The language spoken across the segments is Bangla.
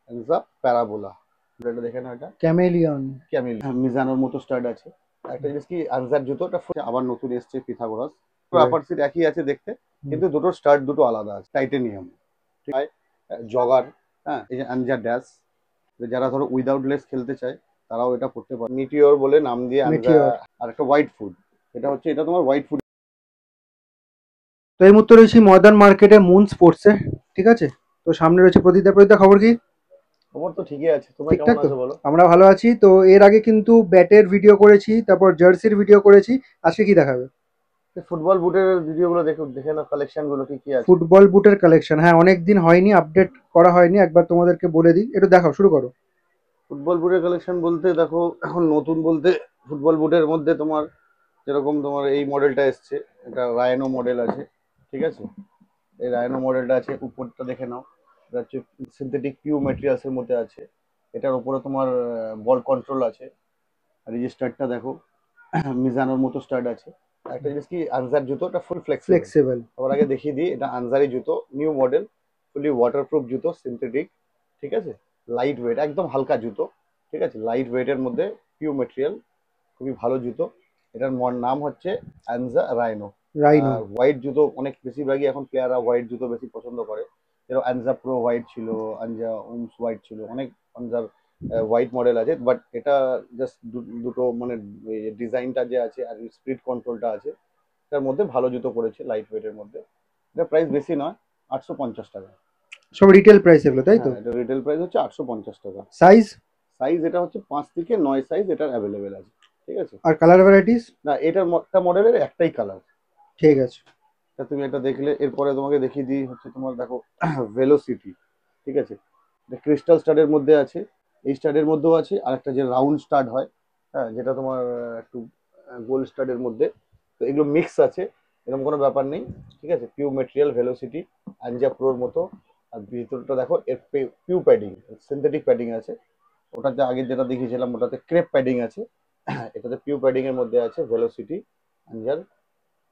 অ্যানজা প্যারাবোলা। এটা দেখে নাও, এটা ক্যামেলিয়ন। ক্যামেল মিজানোর মতো স্টাড আছে। একটা জিনিস কি, আনজার জুতোটা আবার নতুন এসছে পিথাগোরাস। তো রাইট। আপার সিট একই আছে দেখতে, কিন্তু দুটো স্টার্ট দুটো আলাদা আছে, টাইটেনিয়াম। ঠিক আছে, জগার। হ্যাঁ, এই যে আনজা ড্যাশ, যারা ধরো উইদাউট লেস খেলতে চায় তারাও এটা পড়তে পারে। মিটিওর বলে নাম দিয়ে আনজা। মেটিওর। আর একটা হোয়াইট ফুড, এটা হচ্ছে, এটা তোমার হোয়াইট ফুড। তো এই মুহূর্তে রয়েছি মডার্ন মার্কেটে মুন স্পোর্টসে। ঠিক আছে। তো সামনে রয়েছে প্রদীপদা। প্রদীপদা, খবর কি? খবর তো ঠিকই আছে, তোমরা কেমন ঠিকঠাক তো? আছো বলো? আমরা ভালো আছি। তো এর আগে কিন্তু ব্যাটের ভিডিও করেছি, তারপর জার্সির ভিডিও করেছি। আজকে কি দেখাবে? ফুটবল বুটের ভিডিওগুলো দেখো, দেখে নাও কালেকশন গুলো কি কি আছে। ফুটবল বুটের কালেকশন, হ্যাঁ অনেক দিন হয়নি, আপডেট করা হয়নি, একবার তোমাদেরকে বলে দিই, একটু দেখাও, শুরু করো। ফুটবল বুটের কালেকশন বলতে দেখো, এখন নতুন বলতে ফুটবল বুটের মধ্যে তোমার যেরকম তোমার এই মডেলটা এসছে, এটা রায়নো মডেল আছে। ঠিক আছে, এই রায়নো মডেলটা আছে, উপরটা দেখে নাও। এটা হচ্ছে সিনথেটিক পিউ ম্যাটেরিয়ালস এর মধ্যে আছে। এটার উপরে তোমার বল কন্ট্রোল আছে। আর এই যে স্টার্টটা দেখো, মিজানোর মতো স্টার্ট আছে। আর একটা জিনিস কি, আনজার জুতোটা ফুল ফ্লেক্সিবল। ফ্লেক্সিবল। সবার আগে দেখিয়ে দিই, এটা আনজারি জুতো, নিউ মডেল, ফুলি ওয়াটারপ্রুফ জুতো, সিনথেটিক। ঠিক আছে, লাইট ওয়েট, একদম হালকা জুতো। ঠিক আছে, লাইট ওয়েটের মধ্যে পিউ মেটেরিয়াল, খুবই ভালো জুতো। এটার নাম হচ্ছে আনজা রাইনো। রাইনো। আর হোয়াইট জুতো অনেক বেশিরভাগই এখন প্লেয়াররা হোয়াইট জুতো বেশি পছন্দ করে। যেরকম আনজা প্রো হোয়াইট ছিল, আনজা উমস হোয়াইট ছিল, অনেক আনজার হোয়াইট মডেল আছে। বাট এটা জাস্ট দুটো মানে ডিজাইনটা যে আছে আর স্পিড কন্ট্রোলটা আছে, তার মধ্যে ভালো জুতো করেছে লাইট ওয়েটের মধ্যে। এটা প্রাইস বেশি নয়, 850 টাকা। সব রিটেল প্রাইস এগুলো, তাই তো? হ্যাঁ, এটা রিটেল প্রাইস হচ্ছে 850 টাকা। সাইজ? সাইজ এটা হচ্ছে 5 থেকে 9 সাইজ এটার অ্যাভেলেবেল আছে। ঠিক আছে, আর কালার ভ্যারাইটিস? না এটার একটা মডেলের একটাই কালার। ঠিক আছে। তা তুমি এটা দেখলে, এরপরে তোমাকে দেখিয়ে দিই হচ্ছে তোমার দেখো ভেলোসিটি। ঠিক আছে, এটা ক্রিস্টাল স্টাডের মধ্যে আছে, এই স্টাডের মধ্যেও আছে, আর একটা যে রাউন্ড স্টাড হয়, হ্যাঁ, যেটা তোমার একটু গোল স্টাডের মধ্যে। তো এগুলো মিক্স আছে, এরকম কোনো ব্যাপার নেই। ঠিক আছে, পিউ মেটেরিয়াল ভেলোসিটি, আনজা প্রোর মতো। আর ভিতরটা দেখো, এর পিউ প্যাডিং, সিনথেটিক প্যাডিং আছে। ওটাতে আগে যেটা দেখিয়েছিলাম ওটাতে ক্রেপ প্যাডিং আছে, এটাতে পিউ প্যাডিং এর মধ্যে আছে ভেলোসিটি আনজার।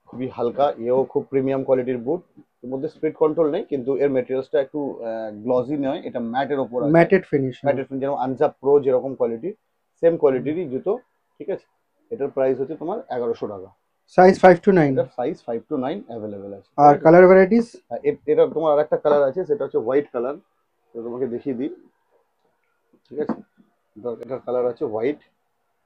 খুবই হালকা, এও খুব প্রিমিয়াম কোয়ালিটির বুট। এর মধ্যে স্পিড কন্ট্রোল নেই, কিন্তু এর মেটেরিয়ালসটা একটু গ্লসি নয়, এটা ম্যাটের ওপর আছে। ম্যাটেড ফিনিশ, হ্যাঁ। ম্যাটের, যেরকম আনজা প্রো যেরকম কোয়ালিটি, সেম কোয়ালিটিরই জুতো। ঠিক আছে, এটার প্রাইস হচ্ছে তোমার 1100 টাকা। Size 5 to 9? এটা সাইজ 5 to 9 অ্যাভেলেবেল আছে। ঠিক আর আছে, কালার ভ্যারাইটিস? এটা তোমার আরেকটা কালার আছে, সেটা হচ্ছে হোয়াইট কালার। তো তোমাকে দেখিয়ে দিই। ঠিক আছে, এটার কালার আছে হোয়াইট।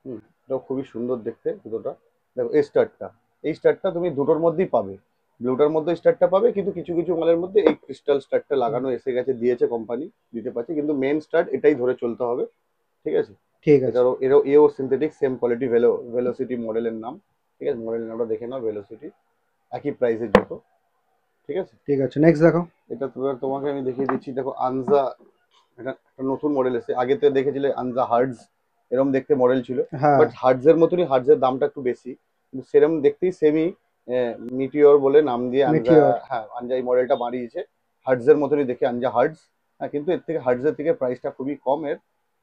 হুম, এটাও খুবই সুন্দর দেখতে জুতোটা। দেখো এই স্টার্টটা, এই স্টার্টটা তুমি দুটোর মধ্যেই পাবে। ব্লুটার মধ্যে স্টার্টটা পাবে, কিন্তু কিছু কিছু মালের মধ্যে এই ক্রিস্টাল স্টার্টটা লাগানো এসে গেছে, দিয়েছে কোম্পানি, দিতে পারছে, কিন্তু মেন স্টার্ট এটাই ধরে চলতে হবে। ঠিক আছে, ঠিক আছে। এটারও এরও এও সিনথেটিক, সেম কোয়ালিটি, ভেলোসিটি মডেলের নাম। ঠিক আছে, মডেলের নামটা দেখে নাও, ভেলোসিটি, একই প্রাইসের জুতো। ঠিক আছে, ঠিক আছে, নেক্সট দেখো। এটা তোমাকে আমি দেখিয়ে দিচ্ছি, দেখো আনজা। এটা একটা নতুন মডেল এসেছে, আগে তো দেখেছিলে আনজা হার্ডস, এরকম দেখতে মডেল ছিল। হ্যাঁ। বাট হার্ডস এর মতনই, হার্ডস এর দামটা একটু বেশি, কিন্তু সেরকম দেখতেই সেমি। মিটিওর বলে নাম দিয়ে আনজা, মেটিওর। হ্যাঁ আনজা এই মডেলটা বানিয়েছে। হার্ডস এর মতনই দেখে আনজা হার্ডস। হ্যাঁ, কিন্তু এর থেকে হার্ডস এর থেকে প্রাইসটা খুবই কম। এর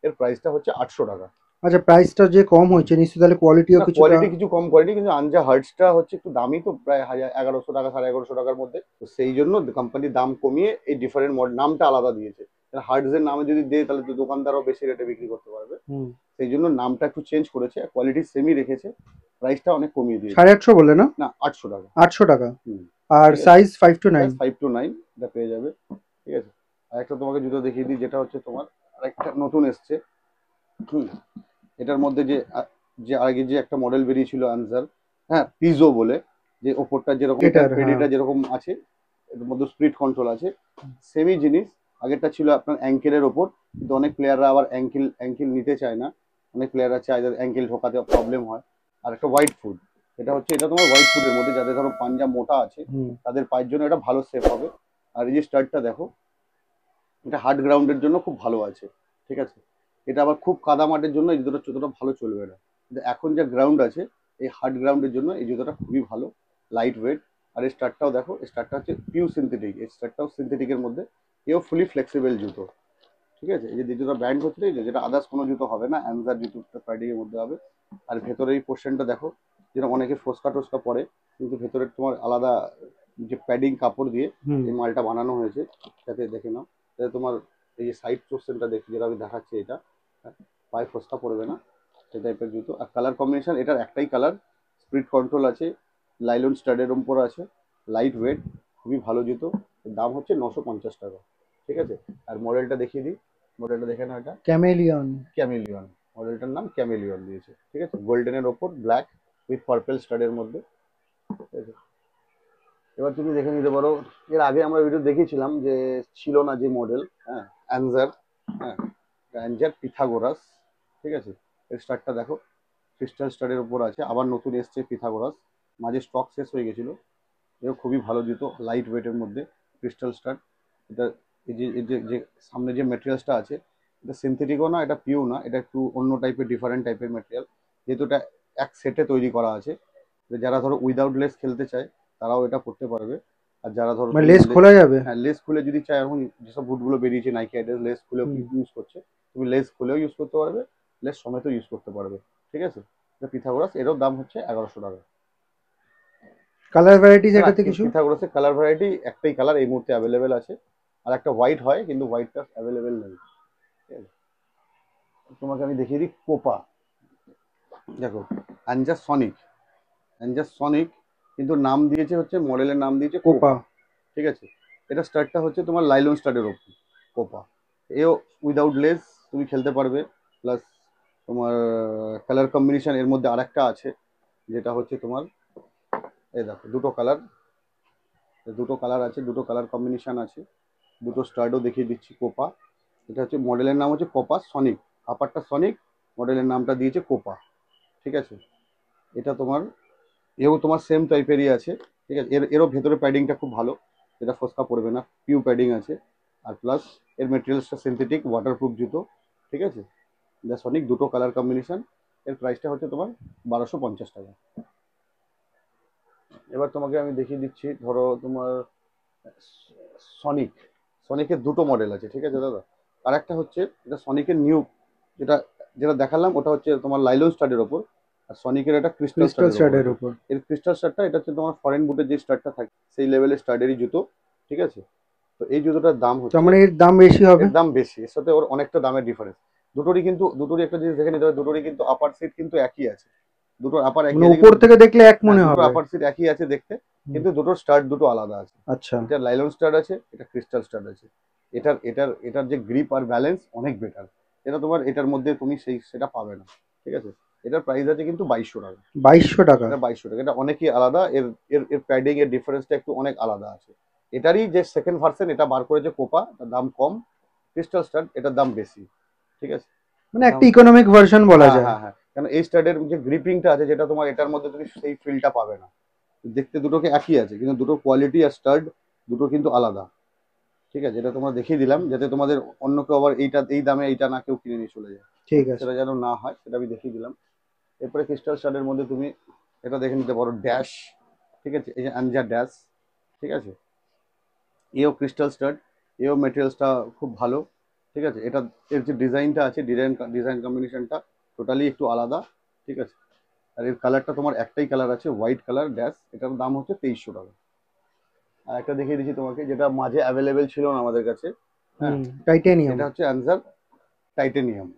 এর প্রাইসটা হচ্ছে 800 টাকা। আচ্ছা, প্রাইসটা যে কম হয়েছে নিশ্চয়ই তাহলে কোয়ালিটিও না, কিছুটা। কোয়ালিটি কিছু কম কোয়ালিটি, কিন্তু আনজা হার্টসটা হচ্ছে একটু দামি, তো প্রায় 1100 টাকা, 1150 টাকার মধ্যে। তো সেই জন্য কোম্পানি দাম কমিয়ে এই ডিফারেন্ট মডেল নামটা আলাদা দিয়েছে। হার্টস এর নামে যদি দেয় তাহলে তো দোকানদারও বেশি রেটে বিক্রি করতে পারবে। হুম। সেই জন্য নামটা একটু চেঞ্জ করেছে, কোয়ালিটি সেমই রেখেছে, প্রাইসটা অনেক কমিয়ে দিয়েছে। 850 বললে না? না, 800 টাকা। 800 টাকা। হুম। আর ঠিক আছে, সাইজ 5 to 9? 5 to 9 এটা পেয়ে যাবে। ঠিক আছে, আর একটা তোমাকে জুতো দেখিয়ে দিই, যেটা হচ্ছে তোমার আরেকটা নতুন এসছে। হুম, এটার মধ্যে যে যে আগে যে একটা মডেল বেরিয়েছিল আনসার, হ্যাঁ পিজো বলে, যে ওপরটা যেরকম এটার এটার, হ্যাঁ। পেডিটা যেরকম আছে, এর মধ্যে স্পিড কন্ট্রোল আছে, সেমই জিনিস। আগেরটা ছিল আপনার অ্যাঙ্কেলের ওপর, কিন্তু অনেক প্লেয়াররা আবার অ্যাঙ্কেল অ্যাঙ্কেল নিতে চায় না। অনেক প্লেয়াররা চায় যাদের অ্যাঙ্কেল ঢোকাতে প্রবলেম হয়। আর একটা হোয়াইট ফুড, এটা হচ্ছে, এটা তোমার হোয়াইট ফুডের মধ্যে যাদের ধরো পাঞ্জা মোটা আছে, হুম। তাদের পায়ের জন্য এটা ভালো সেফ হবে। আর এই যে স্টার্টটা দেখো, এটা হার্ড গ্রাউন্ডের জন্য খুব ভালো আছে। ঠিক আছে, এটা আবার খুব কাদা মাটির জন্য এই জুতোটা যতটা ভালো চলবে না, কিন্তু এখন যে গ্রাউন্ড আছে, এই হার্ড গ্রাউন্ডের জন্য এই জুতোটা খুবই ভালো, লাইট ওয়েট। আর এই স্টার্টটাও দেখো, এই স্টার্টটা হচ্ছে পিউ সিনথেটিক, এই স্টার্টটাও সিনথেটিকের মধ্যে, এও ফুলি ফ্লেক্সিবল জুতো। ঠিক আছে, এই যে জুতো ব্যান্ড হচ্ছে, এই যেটা আদার্স কোনো জুতো হবে না, অ্যানজার জুতোটা প্যাডিং এর মধ্যে হবে। আর ভেতরে এই পোর্শনটা দেখো, যেটা অনেকে ফোসকা টোসকা পরে, কিন্তু ভেতরে তোমার আলাদা যে প্যাডিং কাপড় দিয়ে হুম। এই মালটা বানানো হয়েছে, যাতে দেখে নাও, যাতে তোমার এই যে সাইড পোর্শনটা দেখি, যেটা আমি দেখাচ্ছি, এটা পায়ে ফসকা পড়বে না, সেই টাইপের জুতো। আর কালার কম্বিনেশন এটার একটাই কালার, স্পিড কন্ট্রোল আছে, লাইলন স্টাডের উপর আছে, লাইট ওয়েট, খুবই ভালো জুতো। এর দাম হচ্ছে 950 টাকা, ঠিক আছে। আর মডেলটা দেখিয়ে দিই, মডেলটা দেখে না, এটা ক্যামেলিয়ন। ক্যামেলিয়ন, মডেলটার নাম ক্যামেলিয়ন দিয়েছে, ঠিক আছে। গোল্ডেনের ওপর ব্ল্যাক উইথ পার্পেল স্টাডের মধ্যে, ঠিক আছে। এবার তুমি দেখে নিতে পারো, এর আগে আমরা ভিডিও দেখিয়েছিলাম যে ছিল না যে মডেল, হ্যাঁ, অ্যানজার, হ্যাঁ, অ্যানজার পিথাগোরাস, ঠিক আছে। এর স্টারটা দেখো, ক্রিস্টাল স্টারের উপর আছে, আবার নতুন এসছে পিথাগোরাস, মাঝে স্টক শেষ হয়ে গেছিল। এও খুবই ভালো জুতো, লাইট ওয়েটের মধ্যে, ক্রিস্টাল স্টার। এটা এই যে সামনে যে মেটেরিয়ালসটা আছে, এটা সিনথেটিকও না, এটা পিও না, এটা একটু অন্য টাইপের, ডিফারেন্ট টাইপের মেটেরিয়াল, যেহেতু এটা এক সেটে তৈরি করা আছে। যারা ধরো উইদাউট লেস খেলতে চায় তারাও এটা করতে পারবে। আর যারা ধরো মানে লেস খোলা যাবে? হ্যাঁ, লেস খুলে যদি চায়, এখন যেসব বুটগুলো বেরিয়েছে নাইকি অ্যাডিডাস, লেস খুলেও ইউজ করছে, তুমি লেস খুলেও ইউজ করতে পারবে, লেস সমেতও ইউজ করতে পারবে, ঠিক আছে। এটা পিথাগোরাস, এরও দাম হচ্ছে 1100 টাকা। কালার ভ্যারাইটিস এটাতে কিছু? পিথাগোরাসের কালার ভ্যারাইটি একটাই কালার এই মুহূর্তে অ্যাভেলেবেল আছে, আর একটা হোয়াইট হয়, কিন্তু হোয়াইটটা অ্যাভেলেবেল নেই, ঠিক আছে। তোমাকে আমি দেখিয়ে দিই কোপা, দেখো, অ্যাঞ্জার সনিক, অ্যাঞ্জার সনিক, কিন্তু নাম দিয়েছে হচ্ছে, মডেলের নাম দিয়েছে কোপা, কোপা। ঠিক আছে। এটা স্টার্টটা হচ্ছে তোমার লাইলন স্টার্টের ওপর, কোপা। এও উইদাউট লেস তুমি খেলতে পারবে, প্লাস তোমার কালার কম্বিনেশন এর মধ্যে আরেকটা আছে, যেটা হচ্ছে তোমার, এই দেখো দুটো কালার, দুটো কালার আছে, দুটো কালার কম্বিনেশন আছে, দুটো স্টার্টও দেখিয়ে দিচ্ছি। কোপা, এটা হচ্ছে মডেলের নাম হচ্ছে কোপা সনিক, আপারটা সনিক, মডেলের নামটা দিয়েছে কোপা, ঠিক আছে। এটা তোমার, এও তোমার সেম টাইপেরই আছে, ঠিক আছে। এরও ভেতরে প্যাডিংটা খুব ভালো, যেটা ফসকা পড়বে না, পিউ প্যাডিং আছে। আর প্লাস এর মেটেরিয়ালসটা সিনথেটিক ওয়াটারপ্রুফ জুতো, ঠিক আছে। যা সনিক, দুটো কালার কম্বিনেশন, এর প্রাইসটা হচ্ছে তোমার 1250 টাকা। এবার তোমাকে আমি দেখিয়ে দিচ্ছি, ধরো তোমার সনিক, সনিকের দুটো মডেল আছে, ঠিক আছে দাদা। আর একটা হচ্ছে এটা সনিকের নিউ, যেটা যেটা দেখালাম ওটা হচ্ছে তোমার লাইলন স্টাডের ওপর, আর সনিকের এটা ক্রিস্টাল ক্রিস্টাল স্টাডের ওপর স্টাডের আছে। উপর। এর ক্রিস্টাল স্টাডটা, এটা হচ্ছে তোমার ফরেন বুটের যে স্টাডটা থাকে সেই লেভেলের স্টাডেরই জুতো, ঠিক আছে। তো এই জুতোটার দাম তার হচ্ছে, মানে এর দাম বেশি হবে? এর দাম বেশি, এর সাথে ওর অনেকটা দামের ডিফারেন্স। দুটোরই কিন্তু, দুটোরই একটা জিনিস দেখে নিতে হবে, দুটোরই কিন্তু আপার সিট কিন্তু একই আছে, দুটোর আপার একই মানে আছে, উপর কিন্তু থেকে দেখলে এক হ্যাঁ, মনে দুটোর হবে। আপার সিট একই আছে দেখতে, কিন্তু দুটোর স্টার্ট দুটো আলাদা আছে। আচ্ছা। এটা লাইলন স্টাড আছে, এটা ক্রিস্টাল স্টাড আছে। এটার যে গ্রিপ আর ব্যালেন্স অনেক বেটার, এটা তোমার এটার মধ্যে তুমি সেটা পাবে না, ঠিক আছে। এটার প্রাইস আছে কিন্তু 2200 টাকা। 2200 টাকা? এটা 2200 টাকা, এটা অনেকই আলাদা, এর এর এর প্যাডিং এর ডিফারেন্সটা একটু অনেক আলাদা আছে। এটারই যে সেকেন্ড ভার্সন এটা বার করেছে কোপা, তার দাম কম, ক্রিস্টাল স্টাড এটার দাম বেশি, ঠিক আছে। মানে একটা ইকোনমিক ভার্সন বলা হ্যাঁ যায়। হ্যাঁ হ্যাঁ, কারণ এই স্টাডের যে গ্রিপিংটা আছে, যেটা তোমার এটার মধ্যে তুমি সেই ফিলটা পাবে না। দেখতে দুটোকে একই আছে, কিন্তু দুটো কোয়ালিটি আর স্টাড দুটো কিন্তু আলাদা, ঠিক আছে। এটা তোমরা দেখিয়ে দিলাম, যাতে তোমাদের অন্য কেউ আবার এইটা এই দামে এইটা না কেউ কিনে নিয়ে চলে যায়, ঠিক আছে। সেটা যেন না হয়, সেটা আমি দেখিয়ে দিলাম। এরপরে ক্রিস্টাল স্টাডের মধ্যে তুমি এটা দেখে নিতে পারো, ড্যাশ, ঠিক আছে, এই যে আনজা ড্যাশ, ঠিক আছে। এও ক্রিস্টাল স্টাড, এও মেটেরিয়ালসটা খুব ভালো, ঠিক আছে। এটা এর যে ডিজাইনটা আছে, ডিজাইন কম্বিনেশনটা টোটালি একটু আলাদা, ঠিক আছে। আর এর কালারটা তোমার একটাই কালার আছে, হোয়াইট কালার ড্যাশ, এটার দাম হচ্ছে 2300 টাকা। আর একটা দেখিয়ে দিচ্ছি তোমাকে, যেটা মাঝে অ্যাভেলেবেল ছিল না আমাদের কাছে, হ্যাঁ, টাইটেনিয়াম। এটা হচ্ছে অ্যানজার টাইটেনিয়াম,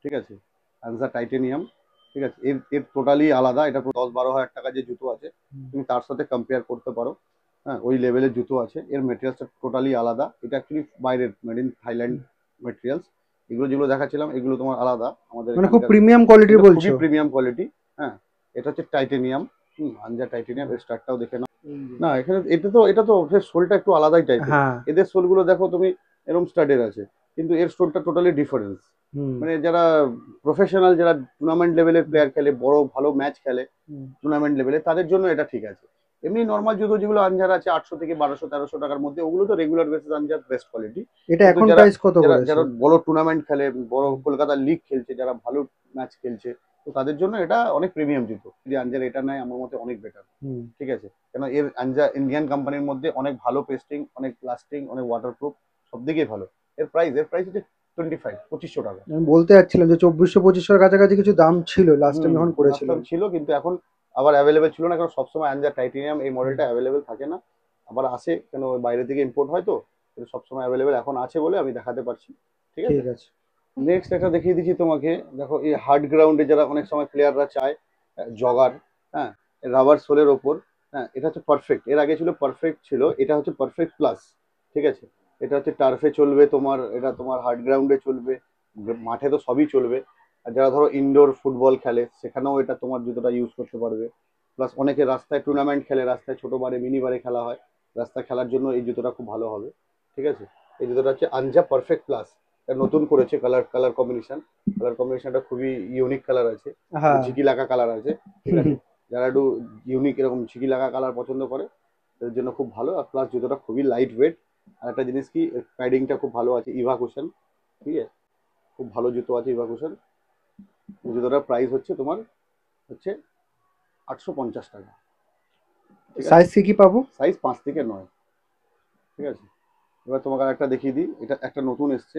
ঠিক আছে। অ্যানজার টাইটেনিয়াম, ঠিক আছে। এর এর টোটালি আলাদা, এটা 10-12 হাজার টাকা যে জুতো আছে তুমি তার সাথে কম্পেয়ার করতে পারো, হ্যাঁ, ওই লেভেলের জুতো আছে। এর মেটেরিয়ালসটা টোটালি আলাদা, এটা অ্যাকচুয়ালি বাইরের, মেড ইন থাইল্যান্ড মেটেরিয়ালস। এগুলো যেগুলো দেখাচ্ছিলাম এগুলো তোমার আলাদা, আমাদের মানে খুব এখানকার প্রিমিয়াম কোয়ালিটির এটা বলছো? খুবই প্রিমিয়াম কোয়ালিটি, হ্যাঁ। এটা হচ্ছে টাইটেনিয়াম, আনজার টাইটেনিয়াম, এর স্টারটাও দেখে নাও। না, এখানে এটা তো সোলটা একটু আলাদাই টাইপের। হ্যাঁ। এদের সোলগুলো দেখো তুমি, এরকম স্টাডের আছে, কিন্তু এর সোলটা টোটালি ডিফারেন্স। মানে যারা প্রফেশনাল, যারা টুর্নামেন্ট লেভেলের প্লেয়ার খেলে, বড় ভালো ম্যাচ খেলে টুর্নামেন্ট লেভেলে, তাদের জন্য এটা ঠিক আছে। এমনি নর্মাল জুতো যেগুলো আনজার আছে 800 থেকে 1200-1300 টাকার মধ্যে, ওগুলো তো regular basis Anzar best quality. এটা কিন্তু এখন যারা প্রাইস কত যারা করেছে? যারা বড় টুর্নামেন্ট খেলে, বড় কলকাতা লিগ খেলছে, যারা ভালো ম্যাচ খেলছে, তো তাদের জন্য এটা অনেক প্রিমিয়াম জুতো। যদি আনজার এটা নেয় আমার মতে অনেক বেটার, ঠিক আছে। কেন এর আনজা ইন্ডিয়ান কোম্পানির মধ্যে অনেক ভালো পেস্টিং, অনেক লাস্টিং, অনেক ওয়াটারপ্রুফ, সব দিকেই ভালো। এর প্রাইস হচ্ছে 2500 টাকা। আমি বলতে যাচ্ছিলাম যে 2400-2500 কাছাকাছি কিছু দাম ছিল লাস্ট টাইম যখন করেছিলাম। ছিল, কিন্তু এখন আবার অ্যাভেলেবেল ছিল না, কারণ সবসময় অ্যানজার টাইটেনিয়াম এই মডেলটা অ্যাভেলেবেল থাকে না, আবার আসে, কেন বাইরে থেকে ইম্পোর্ট হয়, তো কিন্তু সবসময় অ্যাভেলেবেল এখন আছে বলে আমি দেখাতে পারছি। ঠিক আছে, ঠিক আছে। নেক্সট একটা দেখিয়ে দিচ্ছি তোমাকে। দেখো এই হার্ড গ্রাউন্ডে যারা অনেক সময় প্লেয়াররা চায় জগার, হ্যাঁ, রাবার সোলের ওপর, হ্যাঁ, এটা হচ্ছে পারফেক্ট। এর আগে ছিল পারফেক্ট, ছিল এটা হচ্ছে পারফেক্ট প্লাস। ঠিক আছে, এটা হচ্ছে টার্ফে চলবে তোমার, এটা তোমার হার্ড গ্রাউন্ডে চলবে, মাঠে তো সবই চলবে। আর যারা ধরো ইনডোর ফুটবল খেলে সেখানেও এটা তোমার জুতোটা ইউজ করতে পারবে। প্লাস অনেকে রাস্তায় টুর্নামেন্ট খেলে, রাস্তায় ছোট বারে মিনি বারে খেলা হয়, রাস্তায় খেলার জন্য এই জুতোটা খুব ভালো হবে। ঠিক আছে, এই জুতোটা হচ্ছে আনজা পারফেক্ট প্লাস। এটা নতুন করেছে, কালার কম্বিনেশনটা খুবই ইউনিক কালার আছে, হ্যাঁ। ঝিকি লাগা কালার আছে। ঠিক আছে, যারা একটু ইউনিক এরকম ঝিকি লাগা কালার পছন্দ করে তাদের জন্য খুব ভালো। আর প্লাস জুতোটা খুবই লাইট ওয়েট। আর একটা জিনিস কি, প্যাডিংটা খুব ভালো আছে, ইভা কুশন। ঠিক আছে, খুব ভালো জুতো আছে ইভা কুশন। জুতোটার প্রাইস হচ্ছে তোমার হচ্ছে 850 টাকা। ঠিক আছে, সাইজ কি কি পাবো? সাইজ 5 থেকে 9। ঠিক আছে, এবার তোমাকে আর একটা দেখিয়ে দিই, এটা একটা নতুন এসছে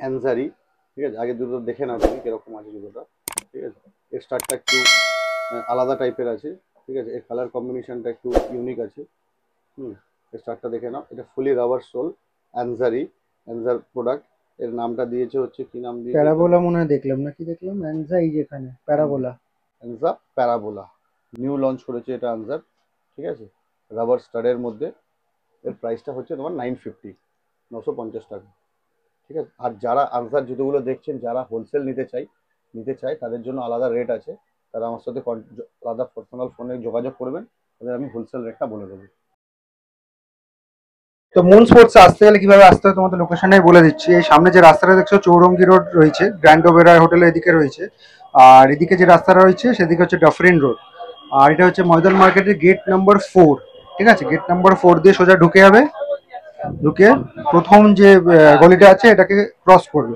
অ্যানজারি। ঠিক আছে, আগে জুতো দেখে নাও তুমি কিরকম আছে জুতোটা। ঠিক আছে, এর স্টার্টটা একটু আলাদা টাইপের আছে। ঠিক আছে, এর কালার কম্বিনেশনটা একটু ইউনিক আছে। এর স্টার্টটা দেখে নাও, এটা ফুলি রাবার সোল, অ্যানজার প্রোডাক্ট। এর নামটা দিয়েছে হচ্ছে, কি নাম দিয়েছে, প্যারাবোলা মনে হয় দেখলাম, না কি দেখলাম, অ্যানজাই যেখানে প্যারাবোলা। অ্যানজা প্যারাবোলা, নিউ লঞ্চ করেছে এটা আনজার। ঠিক আছে, রাবার স্টাডের মধ্যে। এর প্রাইসটা হচ্ছে তোমার 950, 950 টাকা। ঠিক আছে, আর যারা আনসার জুতোগুলো দেখছেন, যারা হোলসেল নিতে চায় তাদের জন্য আলাদা রেট আছে। তারা আমার সাথে আলাদা পার্সোনাল ফোনে যোগাযোগ করবেন, তাদের আমি হোলসেল রেটটা বলে দেবো। তো মুন স্পোর্টস আসতে গেলে কিভাবে আসতে হয় তোমাদের লোকেশনটাই বলে দিচ্ছি। এই সামনে যে রাস্তাটা দেখছো চৌরঙ্গি রোড রয়েছে, গ্র্যান্ড ওবেরয় হোটেলের এদিকে রয়েছে। আর এদিকে যে রাস্তাটা রয়েছে সেদিকে হচ্ছে ডাফরিন রোড। আর এটা হচ্ছে ময়দান মার্কেটের গেট নাম্বার 4। ঠিক আছে, গেট নাম্বার 4 দিয়ে সোজা ঢুকে যাবে। ঢুকে প্রথম যে গলিটা আছে এটাকে ক্রস করবে,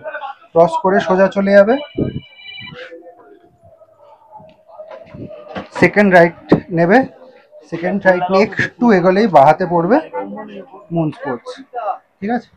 ক্রস করে সোজা চলে যাবে। সেকেন্ড রাইট নেবে, সেকেন্ড রাইট নিয়ে একটু এগোলেই বাহাতে পড়বে মুন স্পোর্টস। ঠিক আছে।